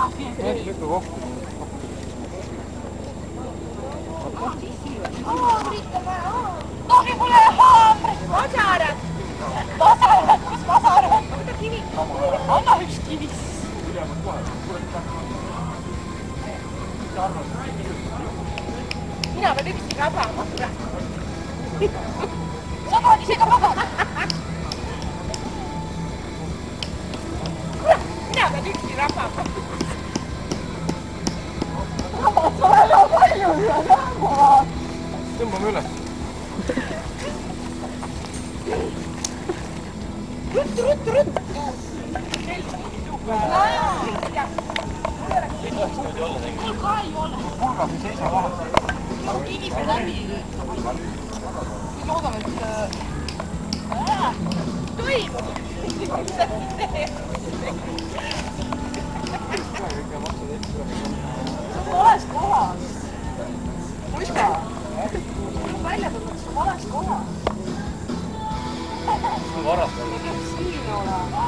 Mitu kohta. Tohi mulle haamrit! Vasarat! Vasarat! Mis vasarat? Võta kivi! Anna üks kivi! Mina peab ükski rabama. Sa tood ise ka magama. Mina peab ükski rabama. Sa väga palju üle näha. Tõmbame üle. Ruttu! Mul ka ei ole. Pulgas ei seisa vahel. Inimese läbi. Loodame, et... Toimub! Sa on vales kohas. Muiska. Välja tõmbad, sa on vales kohas. See on varas. Ma peab siin olema.